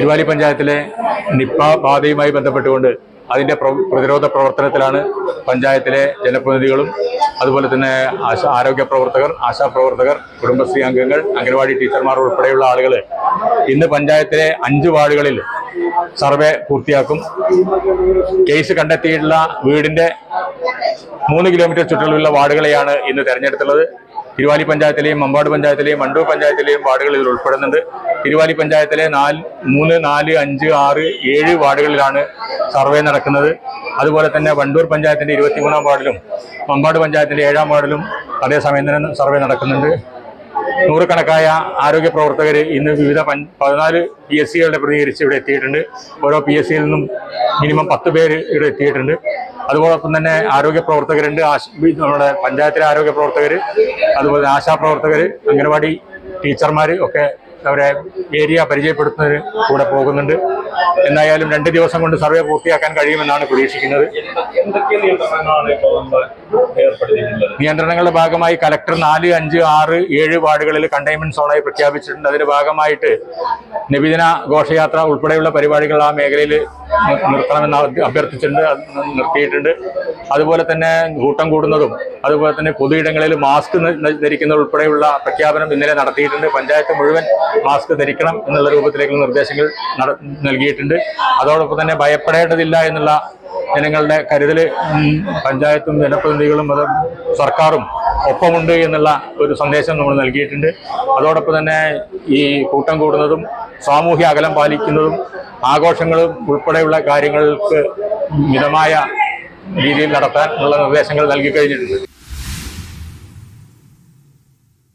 തിരുവാലി പഞ്ചായത്തിലെ നിപ്പ ബാധയുമായി ബന്ധപ്പെട്ടുകൊണ്ട് അതിൻ്റെ പ്രതിരോധ പ്രവർത്തനത്തിലാണ് പഞ്ചായത്തിലെ ജനപ്രതിനിധികളും അതുപോലെ തന്നെ ആരോഗ്യ പ്രവർത്തകർ, ആശാപ്രവർത്തകർ, കുടുംബശ്രീ അംഗങ്ങൾ, അംഗനവാടി ടീച്ചർമാർ ഉൾപ്പെടെയുള്ള ആളുകൾ ഇന്ന് പഞ്ചായത്തിലെ 5 വാർഡുകളിൽ സർവേ പൂർത്തിയാക്കും. കേസ് കണ്ടെത്തിയിട്ടുള്ള വീടിൻ്റെ 3 കിലോമീറ്റർ ചുറ്റളവിലുള്ള വാർഡുകളെയാണ് ഇന്ന് തെരഞ്ഞെടുത്തുള്ളത്. തിരുവാലി പഞ്ചായത്തിലെയും മമ്പാട് പഞ്ചായത്തിലെയും വണ്ടൂർ പഞ്ചായത്തിലെയും വാർഡുകൾ ഇതിൽ ഉൾപ്പെടുന്നുണ്ട്. തിരുവാലി പഞ്ചായത്തിലെ 3, 4, 5, 6, 7 വാർഡുകളിലാണ് സർവേ നടക്കുന്നത്. അതുപോലെ തന്നെ വണ്ടൂർ പഞ്ചായത്തിൻ്റെ 23-ാം വാർഡിലും മമ്പാട് പഞ്ചായത്തിൻ്റെ 7-ാം വാർഡിലും അതേസമയം തന്നെ സർവേ നടക്കുന്നുണ്ട്. നൂറുകണക്കായ ആരോഗ്യ പ്രവർത്തകർ ഇന്ന് വിവിധ 14 PSCകളുടെ പ്രതികരിച്ച് ഇവിടെ എത്തിയിട്ടുണ്ട്. ഓരോ PSCയിൽ നിന്നും മിനിമം 10 പേര് ഇവിടെ എത്തിയിട്ടുണ്ട്. അതോടൊപ്പം തന്നെ ആരോഗ്യ പ്രവർത്തകരുണ്ട്, നമ്മുടെ പഞ്ചായത്തിലെ ആരോഗ്യ പ്രവർത്തകർ, അതുപോലെ ആശാപ്രവർത്തകർ, അംഗനവാടി ടീച്ചർമാർ ഒക്കെ അവരെ ഏരിയ പരിചയപ്പെടുത്തുന്നതിന് കൂടെ പോകുന്നുണ്ട്. എന്തായാലും 2 ദിവസം കൊണ്ട് സർവേ പൂർത്തിയാക്കാൻ കഴിയുമെന്നാണ് പ്രതീക്ഷിക്കുന്നത്. നിയന്ത്രണങ്ങളുടെ ഭാഗമായി കലക്ടർ 4, 5, 6, 7 വാർഡുകളിൽ കണ്ടെയ്ൻമെന്റ് സോണായി പ്രഖ്യാപിച്ചിട്ടുണ്ട്. അതിന്റെ ഭാഗമായിട്ട് നബിദിന ഘോഷയാത്ര ഉൾപ്പെടെയുള്ള പരിപാടികൾ ആ മേഖലയിൽ നിർത്തണമെന്ന് അഭ്യർത്ഥിച്ചിട്ടുണ്ട്, നിർത്തിയിട്ടുണ്ട്. അതുപോലെ തന്നെ കൂട്ടം കൂടുന്നതും അതുപോലെ തന്നെ പൊതുയിടങ്ങളിൽ മാസ്ക് ധരിക്കുന്നത് ഉൾപ്പെടെയുള്ള പ്രഖ്യാപനം ഇന്നലെ നടത്തിയിട്ടുണ്ട്. പഞ്ചായത്ത് മുഴുവൻ മാസ്ക് ധരിക്കണം എന്നുള്ള രൂപത്തിലേക്കുള്ള നിർദ്ദേശങ്ങൾ നൽകിയിട്ടുണ്ട്. അതോടൊപ്പം തന്നെ ഭയപ്പെടേണ്ടതില്ല എന്നുള്ള ജനങ്ങളുടെ കരുതൽ പഞ്ചായത്തും ജനപ്രതിനിധികളും സർക്കാരും ഒപ്പമുണ്ട് എന്നുള്ള ഒരു സന്ദേശം നമ്മൾ നൽകിയിട്ടുണ്ട്. അതോടൊപ്പം തന്നെ ഈ കൂട്ടം കൂടുന്നതും സാമൂഹ്യ അകലം പാലിക്കുന്നതും ആഘോഷങ്ങളും ഉൾപ്പെടെയുള്ള കാര്യങ്ങൾക്ക് മിതമായ രീതിയിൽ നടത്താനുള്ള നിർദ്ദേശങ്ങൾ നൽകി കഴിഞ്ഞിട്ടുണ്ട്.